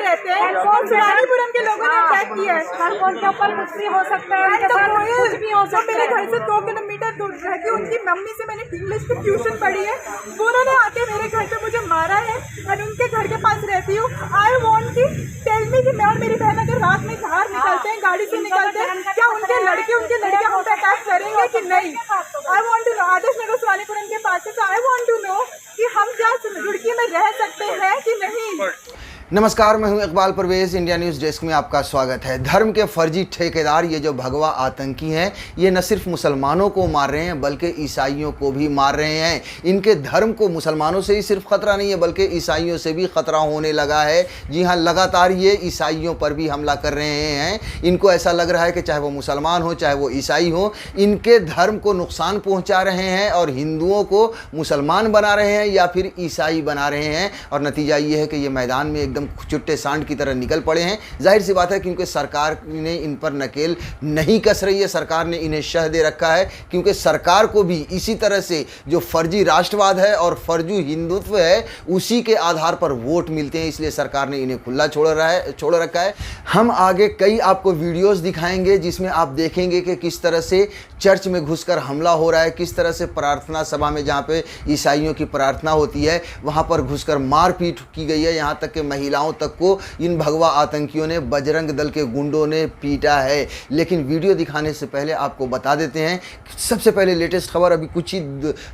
रहते हैं, शिवानीपुरम के लोगों ने अटैक किया है। हर कौन के ऊपर कुछ भी हो सकता है, उनके साथ कुछ भी हो सकता मेरे है। घर से 2 किलोमीटर दूर रहती, उनकी मम्मी से मैंने इंग्लिश की ट्यूशन पढ़ी है, उन्होंने आके मेरे घर पे मुझे मारा है और उनके घर के पास रहती हूँ। आई वॉन्ट की टेल मी कि मैं और मेरी बहन अगर रात में बाहर निकलते हैं, गाड़ी से निकलते हैं, क्या उनके लड़के उनकी लड़कियां हम पे अटैक करेंगे कि नहीं? I want to know. Adarsh Nagar Shivanipuram के पास है, आई वॉन्ट टू नो कि हम क्या रुड़की में रह सकते हैं कि नहीं। नमस्कार, मैं हूं Iqbal Parvez. India news desk में आपका स्वागत है। धर्म के फर्जी ठेकेदार ये जो भगवा आतंकी हैं, ये न सिर्फ मुसलमानों को मार रहे हैं बल्कि ईसाइयों को भी मार रहे हैं। इनके धर्म को मुसलमानों से ही सिर्फ खतरा नहीं है बल्कि ईसाइयों से भी खतरा होने लगा है। जी हाँ, लगातार ये ईसाइयों पर भी हमला कर रहे हैं। इनको ऐसा लग रहा है कि चाहे वो मुसलमान हो चाहे वो ईसाई हो, इनके धर्म को नुकसान पहुँचा रहे हैं और हिंदुओं को मुसलमान बना रहे हैं या फिर ईसाई बना रहे हैं। और नतीजा ये है कि ये मैदान में एकदम चुट्टे सांड की तरह निकल पड़े हैं। जाहिर सी बात है क्योंकि सरकार ने इन पर नकेल नहीं कस रही है, सरकार ने इन्हें शह दे रखा है, क्योंकि सरकार को भी इसी तरह से जो फर्जी राष्ट्रवाद है और फर्जी हिंदुत्व है उसी के आधार पर वोट मिलते हैं, इसलिए सरकार ने इन्हें खुला छोड़ रखा है। हम आगे कई आपको वीडियोस दिखाएंगे जिसमें आप देखेंगे कि किस तरह से चर्च में घुसकर हमला हो रहा है, किस तरह से प्रार्थना सभा में जहाँ पे ईसाइयों की प्रार्थना होती है वहाँ पर घुसकर मारपीट की गई है। यहाँ तक कि महिलाओं तक को इन भगवा आतंकियों ने, बजरंग दल के गुंडों ने पीटा है। लेकिन वीडियो दिखाने से पहले आपको बता देते हैं, सबसे पहले लेटेस्ट खबर अभी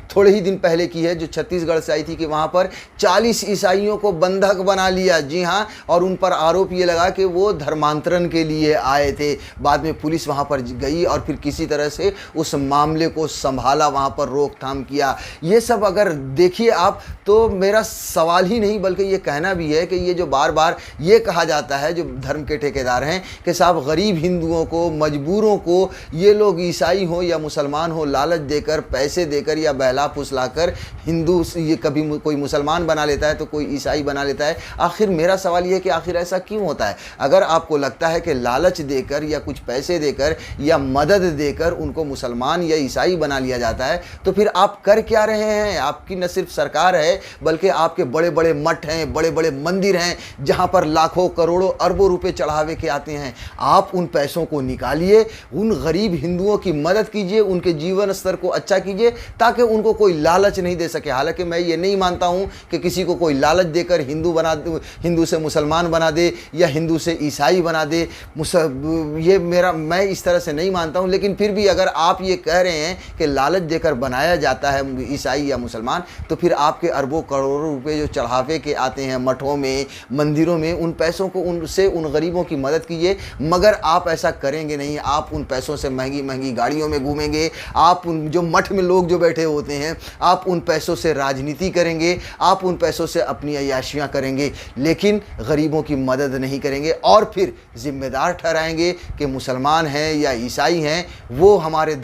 थोड़े ही दिन पहले की है जो छत्तीसगढ़ से आई थी कि वहाँ पर 40 ईसाइयों को बंधक बना लिया। जी हाँ, और उन पर आरोप ये लगा कि वो धर्मांतरण के लिए आए थे। बाद में पुलिस वहाँ पर गई और फिर किसी तरह से उस मामले को संभाला, वहाँ पर रोकथाम किया। ये सब अगर देखिए आप तो मेरा सवाल ही नहीं बल्कि ये कहना भी है कि ये जो बार बार ये कहा जाता है जो धर्म के ठेकेदार हैं कि साहब गरीब हिंदुओं को, मजबूरों को, ये लोग ईसाई हो या मुसलमान हो, लालच देकर, पैसे देकर या बहला फुसलाकर हिंदू ये कभी कोई मुसलमान बना लेता है तो कोई ईसाई बना लेता है। आखिर मेरा सवाल ये है कि आखिर ऐसा क्यों होता है? अगर आपको लगता है कि लालच देकर या कुछ पैसे देकर या मदद देकर उनको मुसलमान या ईसाई बना लिया जाता है तो फिर आप कर क्या रहे हैं? आपकी न सिर्फ सरकार है बल्कि आपके बड़े बड़े मठ हैं, बड़े बड़े मंदिर हैं जहां पर लाखों करोड़ों अरबों रुपए चढ़ावे के आते हैं। आप उन पैसों को निकालिए, उन गरीब हिंदुओं की मदद कीजिए, उनके जीवन स्तर को अच्छा कीजिए ताकि उनको कोई लालच नहीं दे सके। हालांकि मैं ये नहीं मानता हूं कि किसी को कोई लालच देकर हिंदू से मुसलमान बना दे या हिंदू से ईसाई बना दे, मैं इस तरह से नहीं मानता हूं। लेकिन फिर भी अगर आप ये कह रहे हैं कि लालच देकर बनाया जाता है ईसाई या मुसलमान, तो फिर आपके अरबों करोड़ों रुपए जो चढ़ावे के आते हैं मठों में, मंदिरों में, उन पैसों को उन गरीबों की मदद कीजिए। मगर आप ऐसा करेंगे नहीं। आप उन पैसों से महंगी महंगी गाड़ियों में घूमेंगे, आप उन जो मठ में लोग जो बैठे होते हैं आप उन पैसों से राजनीति करेंगे, आप उन पैसों से अपनी अय्याशियाँ करेंगे, लेकिन गरीबों की मदद नहीं करेंगे और फिर जिम्मेदार ठहराएंगे कि मुसलमान हैं या ईसाई हैं वो हमारे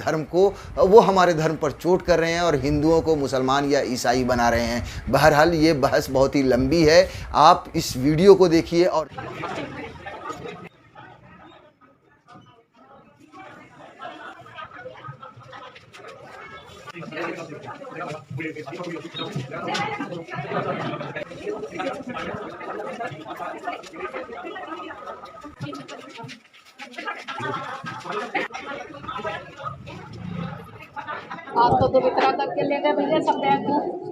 धर्म पर चोट कर रहे हैं और हिंदुओं को मुसलमान या ईसाई बना रहे हैं। बहरहाल ये बहस बहुत ही लंबी है, आप इस वीडियो को देखिए। और आज तो वितरा करके ले गए भैया, सब बैंक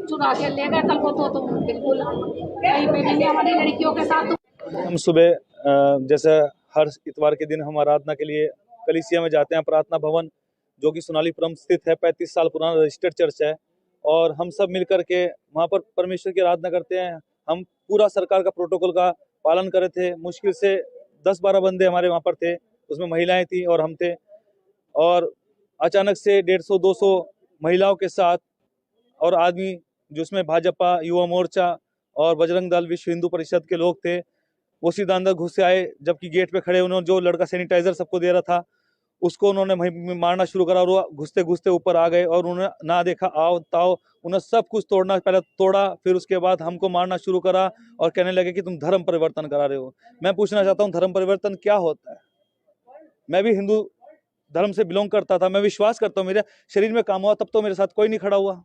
चुरा के ले गए। कल को तो बिल्कुल कहीं पे नहीं हमारी लड़कियों के साथ। हम सुबह जैसे हर इतवार के दिन हम आराधना के लिए कलीसिया में जाते हैं, प्रार्थना भवन जो कि सोनालीपुरम स्थित है, 35 साल पुराना रजिस्टर्ड चर्च है, और हम सब मिलकर के वहाँ पर परमेश्वर की आराधना करते हैं। हम पूरा सरकार का प्रोटोकॉल का पालन कर रहे थे। मुश्किल से 10-12 बंदे हमारे वहाँ पर थे, उसमें महिलाएं थी और हम थे, और अचानक से 150-200 महिलाओं के साथ और आदमी जिसमें भाजपा, युवा मोर्चा और बजरंग दल, विश्व हिंदू परिषद के लोग थे, वो सीधा अंदर घुस से आए। जबकि गेट पे खड़े उन्होंने जो लड़का सैनिटाइजर सबको दे रहा था उसको उन्होंने मारना शुरू करा, और वो घुसते घुसते ऊपर आ गए और उन्होंने ना देखा आओ ताओ, उन्हें सब कुछ तोड़ना, पहले तोड़ा, फिर उसके बाद हमको मारना शुरू करा और कहने लगे कि तुम धर्म परिवर्तन करा रहे हो। मैं पूछना चाहता हूँ धर्म परिवर्तन क्या होता है? मैं भी हिंदू धर्म से बिलोंग करता था, मैं विश्वास करता हूँ मेरे शरीर में काम हुआ तब तो मेरे साथ कोई नहीं खड़ा हुआ।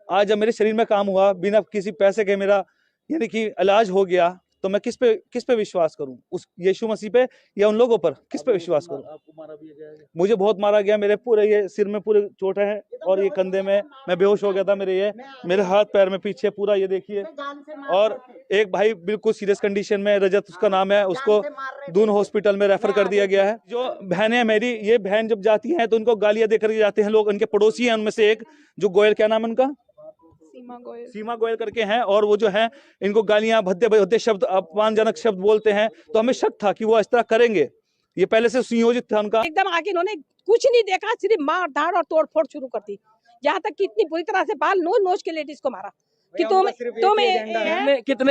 आज जब मेरे शरीर में काम हुआ, बिना किसी पैसे के मेरा यानी कि इलाज हो गया, तो मैं किस पे विश्वास करूं, उस यीशु मसीह पे या उन लोगों पर, किस पे विश्वास करूं? आपको मारा भी गया? मुझे बहुत मारा गया, मेरे पूरे ये सिर में पूरे चोटें हैं और ये कंधे में मैं बेहोश हो गया था, मेरे हाथ पैर में पीछे पूरा ये देखिए। और एक भाई बिल्कुल सीरियस कंडीशन में, रजत उसका नाम है, उसको दून हॉस्पिटल में रेफर कर दिया गया है। जो बहनें हैं मेरी, ये बहन जब जाती हैं तो उनको गालियां देकर जाते हैं लोग, उनके पड़ोसी हैं उनमें से एक जो गोयल, क्या नाम है उनका, सीमा गोयल करके हैं, और वो जो है इनको गालियां, भद्दे भद्दे शब्द, अपमानजनक शब्द बोलते हैं। तो हमें शक था कि वो इस तरह करेंगे, ये पहले से सुनियोजित था उनका। एकदम आके इन्होंने कुछ नहीं देखा, सिर्फ मार धाड़ और तोड़ फोड़ शुरू कर दी, यहाँ तक कि इतनी बुरी तरह से बाल नोच नोच के लेडीज को मारा कि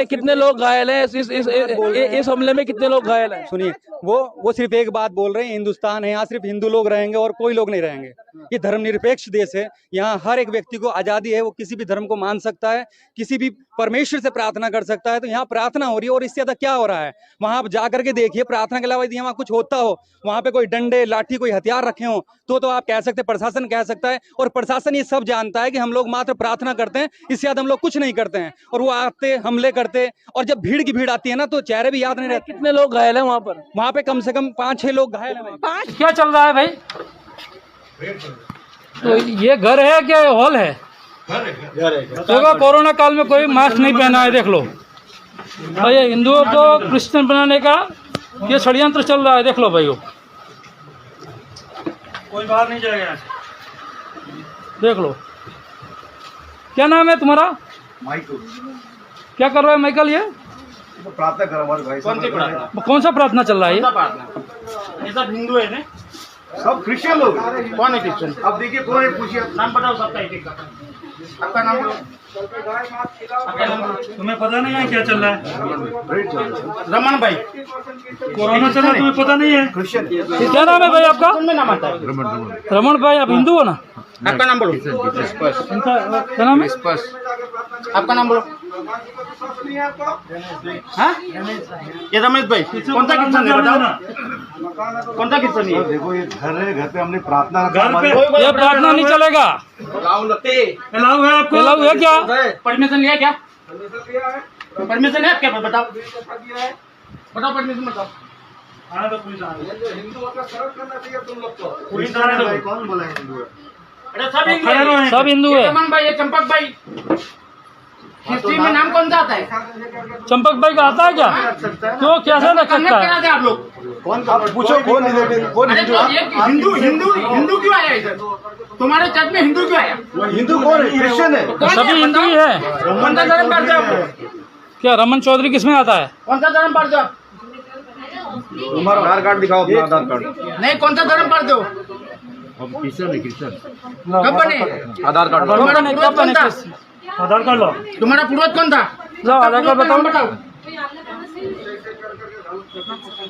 कितने लोग घायल हैं इस हमले में, कितने लोग घायल हैं? सुनिए, वो सिर्फ एक बात बोल रहे हैं, हिंदुस्तान है, यहाँ सिर्फ हिंदू लोग रहेंगे और कोई लोग नहीं रहेंगे। ये धर्मनिरपेक्ष देश है, यहाँ हर एक व्यक्ति को आजादी है, वो किसी भी धर्म को मान सकता है, किसी भी परमेश्वर से प्रार्थना कर सकता है। तो यहाँ प्रार्थना हो रही है और इससे ज्यादा क्या हो रहा है? वहां आप जाकर के देखिए, प्रार्थना के अलावा यदि वहाँ कुछ होता हो, वहाँ पे कोई डंडे लाठी कोई हथियार रखे हो तो आप कह सकते, प्रशासन कह सकता है, और प्रशासन ये सब जानता है कि हम लोग मात्र प्रार्थना करते हैं, इससे ज्यादा हम लोग कुछ नहीं करते हैं। और वो आते, हमले करते, और जब भीड़ की भीड़ आती है ना तो चेहरे भी याद नहीं रहते। कितने लोग घायल हैं वहाँ पर? वहाँ पे कम से कम 5-6 लोग घायल हैं। क्या चल रहा है भाई? तो ये घर है क्या हॉल है? देखो, कोरोना काल में कोई मास्क नहीं पहना है, देख लो भाई, ये हिंदुओं को क्रिश्चियन बनाने का ये षड्यंत्र चल रहा है, देख लो भाइयों। कोई बाहर नहीं जाएगा, देख लो। क्या नाम है तुम्हारा? माइकल। क्या कर रहा है माइकल? ये तो प्रार्थना कर हमारे भाई। कौन सा प्रार्थना चल रहा है? ये सब हिंदू है ना, सब क्रिश्चियन लोग। कौन है क्रिश्चियन? अब देखिए कौन है, पूछिए, नाम बताओ सबका, एक एक का। आपका नाम बोलो। तुम्हें पता नहीं है क्या चल रहा है? रमन भाई, कोरोना चल रहा है, तुम्हें पता नहीं है? क्रिश्चियन। क्या नाम है भाई आपका? नाम आता है रमन भाई, आप हिंदू हो ना? आपका नाम बोलो। क्या नाम है? आपका नाम बोलो। हाँ? ये रमेश भाई, कौन सा क्रिश्चियन है बताओ, कौन सा क्रिश्चियन है? देखो ये घर है, घर पे हमने प्रार्थना, घर पे ये प्रार्थना नहीं चलेगा। अलाउ है आपको? अलाउ है क्या? परमिशन लिया क्या? परमिशन है क्या? बताओ बताओ, परमिशन बताओ। हिंदुओं का सर्व करना चाहिए तुम लोग को। पुलिस कौन बोला हिंदू है? अरे सब हिंदू है। रमन भाई, ये चंपक भाई, हिस्ट्री में नाम कौन सा आता है? चंपक भाई का आता है क्या? क्यों, कैसे रख सकता है? आप लोग कौन, आप पूछो कौन हिंदू हिंदू क्यों आया इधर? तुम्हारे चर्च में हिंदू क्यों आया? हिंदू कौन है? क्रिश्चियन है। सभी हिंदू ही है। कौन सा धर्म पढ़ते हो? क्या रमन चौधरी किसमें आता है? कौन सा धर्म पढ़ते हो? तुम्हारा आधार कार्ड दिखाओ, अपना आधार कार्ड। नहीं, कौन सा धर्म पढ़ते हो? क्रिश्चियन है। क्रिश्चियन कब बने? आधार कार्ड। तुम्हारा पूर्वज कौन था? आधार कार्ड लो। तुम्हारा पूर्वज कौन था? जाओ आधार कार्ड बताओ।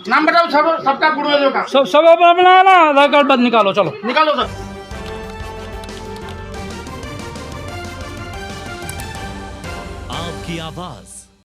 नाम बताओ सबका पूर्वजों का। सब अपना ना आधार कार्ड बाद निकालो, चलो निकालो सब। आपकी आवाज